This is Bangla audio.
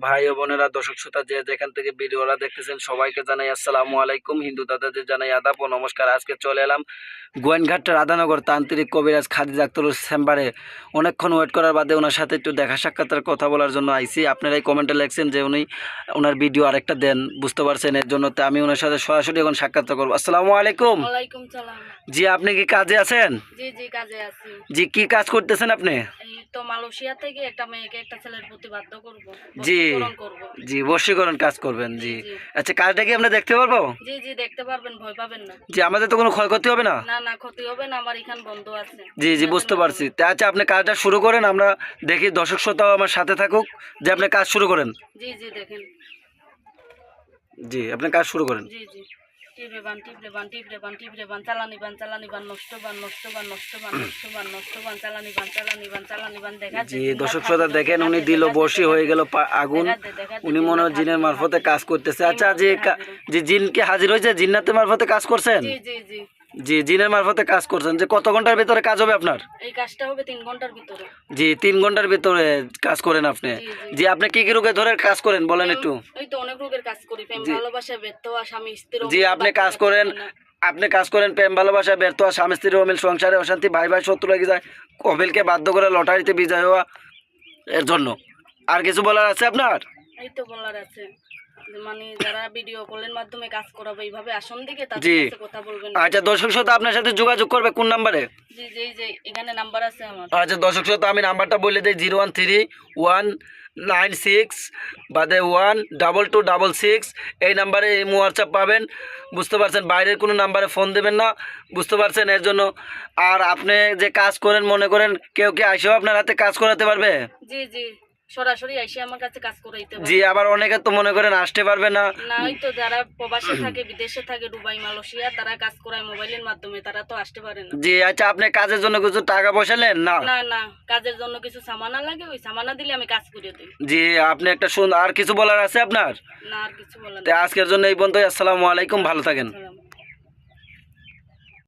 ভাই ও বোনেরা, দর্শক শ্রোতা যে যেখান থেকে ভিডিওটা দেখতেছেন সবাইকে জানাই আসসালামু আলাইকুম। হিন্দু দাদাদের জানাই আদাব ও নমস্কার। আজকে চলে এলাম গোয়েনঘাট রাধানগর তান্ত্রিক কবিরাজ খাদিজা আক্তারুর চেম্বারে। অনেকক্ষণ ওয়েট করার বাদে ওনার সাথে একটু দেখা সাক্ষাতের কথা বলার জন্য আইসি। আপনারাই কমেন্টে লেখছেন যে ওনার ভিডিও আরেকটা দেন, বুঝতে পারছেন, এর জন্য তো আমি ওনার সাথে সরাসরি এখন সাক্ষাৎ করবো। আসসালামু আলাইকুম। ওয়ালাইকুম সালাম। জি, আপনি কি কাজে আছেন? জি জি, কাজে আছি। জি, কি কাজ করতেছেন আপনি? এই তো মালয়েশিয়া থেকে একটা মেয়েকে একটা ছেলের প্রতি বাধ্য করব, জি বশীকরণ করব। জি, বশীকরণ কাজ করবেন। জি, জি। আচ্ছা, কাজটা কি আমরা দেখতে পারবো? জি জি, দেখতে পারবেন, ভয় পাবেন না। জি, আমাদের তো কোনো ক্ষয়ক্ষতি হবে না? না না, ক্ষতি হবে না, আমার এখান বন্ধ আছে। জি জি, বুঝতে পারছি। তা আচ্ছা, আপনি কাজটা শুরু করেন, আমরা দেখি দর্শক শ্রোতাও আমার সাথে থাকুক, যে আপনি কাজ শুরু করেন। জি জি, দেখেন। জি, আপনি কাজ শুরু করেন। জি জি। টিপরে বান টিপরে বান টিপরে বান টিপরে বান, চালানি বান নষ্ট বান নষ্ট বান নষ্ট বান নষ্ট বান নষ্ট বান, চালানি বান দেখা। জি, দর্শক শ্রোতা দেখেন, উনি দিল বসি হয়ে গেল আগুন। উনি মনে হয় জিনের মারফতে কাজ করতেছে। আচ্ছা, যে জিনকে হাজির হয়েছে, জিন্নাতের মারফতে কাজ করছেন? জি জি জি জি, জিনের মারফতে কাজ করছেন। যে কত ঘন্টার ভিতরে কাজ হবে আপনার? এই কাজটা হবে 3 ঘন্টার ভিতরে। জি, 3 ঘন্টার ভিতরে কাজ করেন আপনি। জি জি। জি, আপনি কি কি রোগে ধরে কাজ করেন বলেন একটু। এই তো অনেক রোগের কাজ করি, প্রেম জি। ভালোবাসা, ব্যর্থ হওয়া, স্বামী স্ত্রী জি, আপনি কাজ করেন, প্রেম ভালোবাসা ব্যর্থ হওয়া, স্বামী স্ত্রীর অমিল, সংসারে অশান্তি, ভাই ভাই শত্রু লেগে যায়, কপিলকে বাধ্য করে লটারিতে বিজয় হওয়া, এর জন্য। আর কিছু বলার আছে আপনার? এই তো বলার আছে যে মানে যারা ভিডিও কলের মাধ্যমে কাজ করাবে এইভাবে আসন দিকে তাদের জি। সাথে কথা বলবেন। আচ্ছা, দর্শক শ্রোতা আপনার সাথে যোগাযোগ করবে কোন নাম্বারে? জি জি, এই যে এখানে নাম্বার আছে আমার। আচ্ছা, দর্শক শ্রোতা আমি নাম্বারটা বলে দিই, 01319 বাদে 12266। এই নাম্বারে এই হোয়াটসঅ্যাপ পাবেন, বুঝতে পারছেন। বাইরের কোনো নাম্বারে ফোন দেবেন না, বুঝতে পারছেন, এর জন্য। আর আপনি যে কাজ করেন, মনে করেন কেউ কি আইসেও আপনার হাতে কাজ করাতে পারবে? জি জি, সরাসরি এসে আমার কাছে কাজ করাইতে পারবে। জি, আবার অনেকে তো মনে করেন আসতে পারবে না। না, ওই তো যারা প্রবাসে থাকে, বিদেশে থাকে, দুবাই মালয়েশিয়া, তারা কাজ করায় মোবাইলের মাধ্যমে, তারা তো আসতে পারে না। জি, আচ্ছা, আপনি কাজের জন্য কিছু টাকা পয়সা নেন না? না না, কাজের জন্য কিছু সামানা লাগে, ওই সামানা দিলে আমি কাজ করে দিই। জি, আপনি একটা আর কিছু বলার আছে আপনার? না, আর কিছু বলেন তো আজকের জন্য এই পর্যন্তই। আসসালামু আলাইকুম, ভালো থাকেন। না।